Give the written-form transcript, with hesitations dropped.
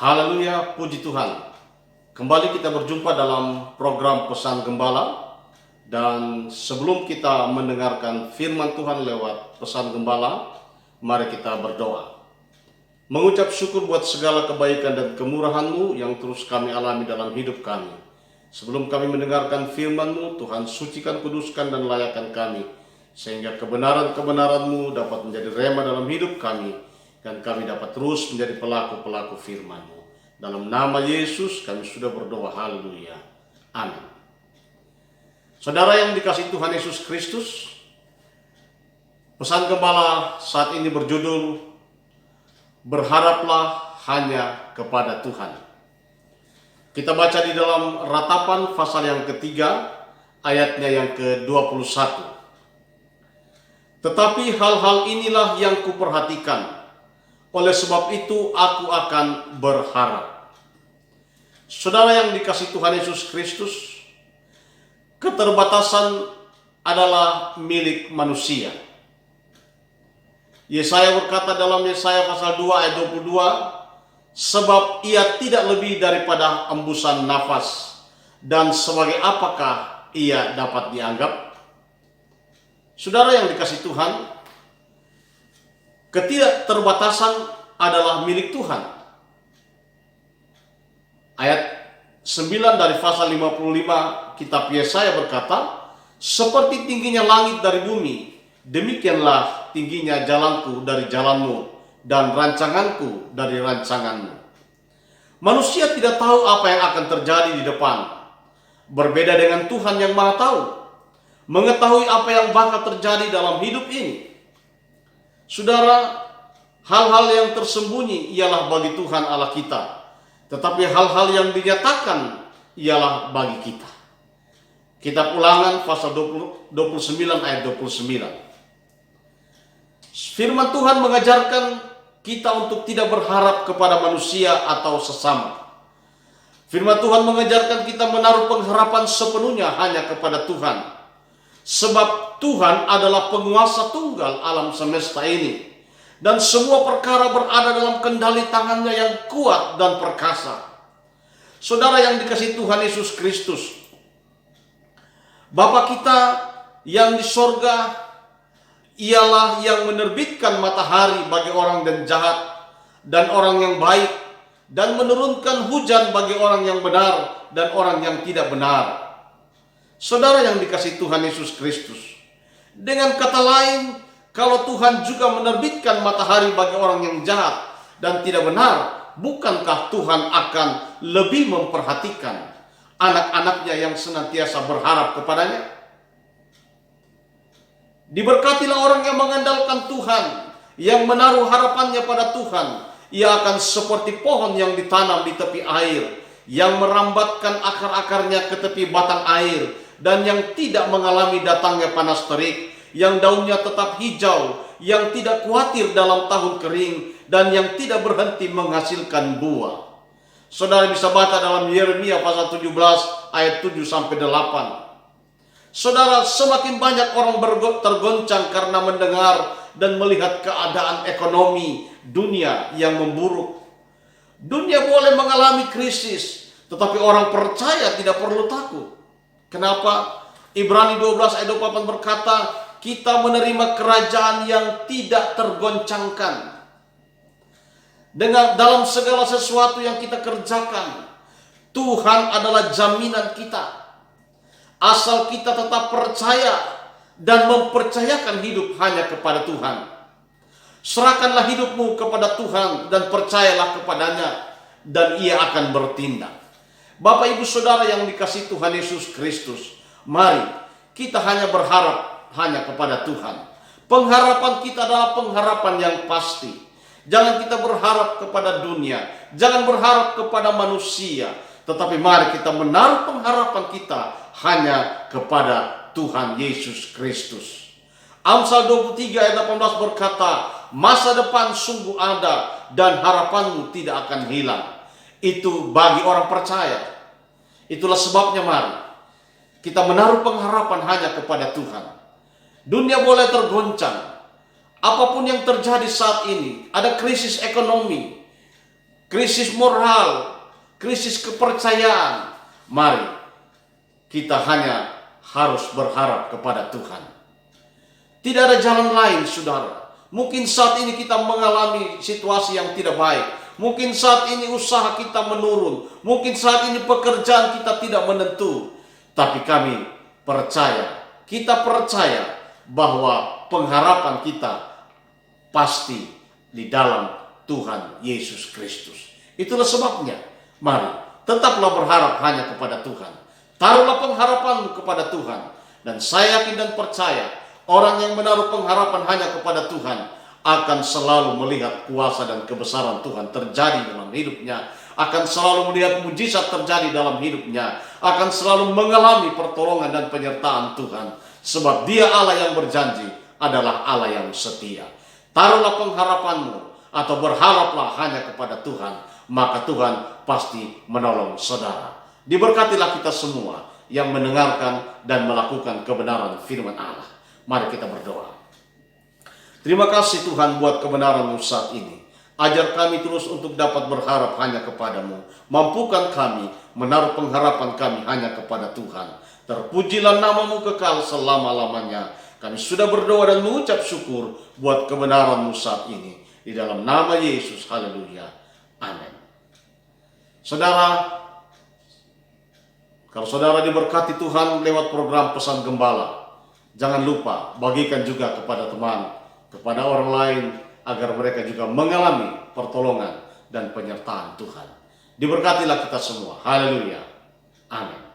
Haleluya, puji Tuhan. Kembali kita berjumpa dalam program Pesan Gembala. Dan sebelum kita mendengarkan firman Tuhan lewat Pesan Gembala, mari kita berdoa. Mengucap syukur buat segala kebaikan dan kemurahan-Mu yang terus kami alami dalam hidup kami. Sebelum kami mendengarkan firman-Mu, Tuhan sucikan, kuduskan, dan layakan kami, sehingga kebenaran-kebenaran-Mu dapat menjadi rema dalam hidup kami, dan kami dapat terus menjadi pelaku-pelaku firman-Mu. Dalam nama Yesus kami sudah berdoa, haleluya, amin. Saudara yang dikasihi Tuhan Yesus Kristus, Pesan Gembala saat ini berjudul Berharaplah hanya kepada Tuhan. Kita baca di dalam Ratapan pasal yang ketiga, ayatnya yang ke-21. Tetapi hal-hal inilah yang kuperhatikan, oleh sebab itu aku akan berharap. Saudara yang dikasihi Tuhan Yesus Kristus, keterbatasan adalah milik manusia. Yesaya berkata dalam Yesaya pasal 2 ayat 22, sebab ia tidak lebih daripada embusan nafas, dan sebagai apakah ia dapat dianggap? Saudara yang dikasihi Tuhan, ketidakterbatasan adalah milik Tuhan. Ayat 9 dari pasal 55 kitab Yesaya berkata, seperti tingginya langit dari bumi, demikianlah tingginya jalanku dari jalanmu, dan rancanganku dari rancanganmu. Manusia tidak tahu apa yang akan terjadi di depan. Berbeda dengan Tuhan yang Maha Tahu, mengetahui apa yang bakal terjadi dalam hidup ini. Saudara, hal-hal yang tersembunyi ialah bagi Tuhan Allah kita, tetapi hal-hal yang dinyatakan ialah bagi kita. Kitab Ulangan pasal 29 ayat 29. Firman Tuhan mengajarkan kita untuk tidak berharap kepada manusia atau sesama. Firman Tuhan mengajarkan kita menaruh pengharapan sepenuhnya hanya kepada Tuhan. Sebab Tuhan adalah penguasa tunggal alam semesta ini, dan semua perkara berada dalam kendali tangannya yang kuat dan perkasa. Saudara yang dikasihi Tuhan Yesus Kristus, Bapa kita yang di sorga, ialah yang menerbitkan matahari bagi orang yang jahat dan orang yang baik, dan menurunkan hujan bagi orang yang benar dan orang yang tidak benar. Saudara yang dikasihi Tuhan Yesus Kristus, dengan kata lain, kalau Tuhan juga menerbitkan matahari bagi orang yang jahat dan tidak benar, bukankah Tuhan akan lebih memperhatikan anak-anaknya yang senantiasa berharap kepadanya? Diberkatilah orang yang mengandalkan Tuhan, yang menaruh harapannya pada Tuhan. Ia akan seperti pohon yang ditanam di tepi air, yang merambatkan akar-akarnya ke tepi batang air, dan yang tidak mengalami datangnya panas terik, yang daunnya tetap hijau, yang tidak khawatir dalam tahun kering, dan yang tidak berhenti menghasilkan buah. Saudara bisa baca dalam Yeremia pasal 17 ayat 7 sampai 8. Saudara, semakin banyak orang tergoncang karena mendengar dan melihat keadaan ekonomi dunia yang memburuk. Dunia boleh mengalami krisis, tetapi orang percaya tidak perlu takut. Kenapa? Ibrani 12 ayat 28 berkata, kita menerima kerajaan yang tidak tergoncangkan. Dalam segala sesuatu yang kita kerjakan, Tuhan adalah jaminan kita. Asal kita tetap percaya dan mempercayakan hidup hanya kepada Tuhan. Serahkanlah hidupmu kepada Tuhan dan percayalah kepadanya, dan Ia akan bertindak. Bapak ibu saudara yang dikasihi Tuhan Yesus Kristus, mari kita hanya berharap hanya kepada Tuhan. Pengharapan kita adalah pengharapan yang pasti. Jangan kita berharap kepada dunia, jangan berharap kepada manusia, tetapi mari kita menaruh pengharapan kita hanya kepada Tuhan Yesus Kristus. Amsal 23 ayat 18 berkata, masa depan sungguh ada dan harapanmu tidak akan hilang. Itu bagi orang percaya. Itulah sebabnya mari kita menaruh pengharapan hanya kepada Tuhan. Dunia boleh tergoncang. Apapun yang terjadi saat ini, ada krisis ekonomi, krisis moral, krisis kepercayaan, mari kita hanya harus berharap kepada Tuhan. Tidak ada jalan lain, saudara. Mungkin saat ini kita mengalami situasi yang tidak baik. Mungkin saat ini usaha kita menurun. Mungkin saat ini pekerjaan kita tidak menentu. Tapi kami percaya, kita percaya bahwa pengharapan kita pasti di dalam Tuhan Yesus Kristus. Itulah sebabnya, mari tetaplah berharap hanya kepada Tuhan. Taruhlah pengharapanmu kepada Tuhan. Dan saya yakin dan percaya, orang yang menaruh pengharapan hanya kepada Tuhan akan selalu melihat kuasa dan kebesaran Tuhan terjadi dalam hidupnya, akan selalu melihat mujizat terjadi dalam hidupnya, akan selalu mengalami pertolongan dan penyertaan Tuhan, sebab Dia Allah yang berjanji adalah Allah yang setia. Taruhlah pengharapanmu atau berharaplah hanya kepada Tuhan, maka Tuhan pasti menolong saudara. Diberkatilah kita semua yang mendengarkan dan melakukan kebenaran firman Allah. Mari kita berdoa. Terima kasih Tuhan buat kebenaran-Mu saat ini. Ajar kami terus untuk dapat berharap hanya kepadamu. Mampukan kami menaruh pengharapan kami hanya kepada Tuhan. Terpujilah nama-Mu kekal selama-lamanya. Kami sudah berdoa dan mengucap syukur buat kebenaran-Mu saat ini. Di dalam nama Yesus, haleluya. Amin. Saudara, kalau saudara diberkati Tuhan lewat program Pesan Gembala, jangan lupa bagikan juga kepada teman, kepada orang lain, agar mereka juga mengalami pertolongan dan penyertaan Tuhan. Diberkatilah kita semua. Haleluya. Amin.